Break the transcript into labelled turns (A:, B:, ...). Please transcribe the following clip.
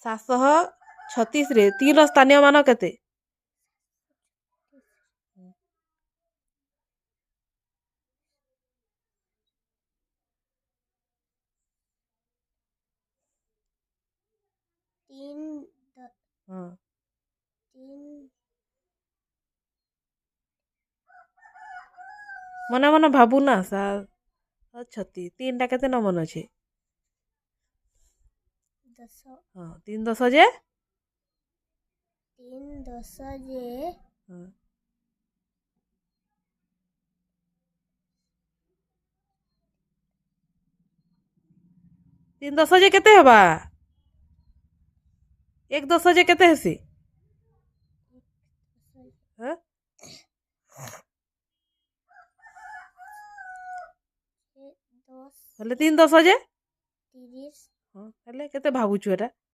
A: 736 रे 3 स्थानीय मान केते?
B: 3
A: हाँ
B: 3
A: मने मने भाबू ना 736 3 टा केते न मन अछि?
B: 10
A: हाँ 3 10 जे
B: 3 10 जे
A: हाँ 3 10 जे केते हबा? 1 10 जे केते हेसी? हाँ हेले 3 10 जे
B: 30
A: हाँ हेले केते भाबुछु एटा?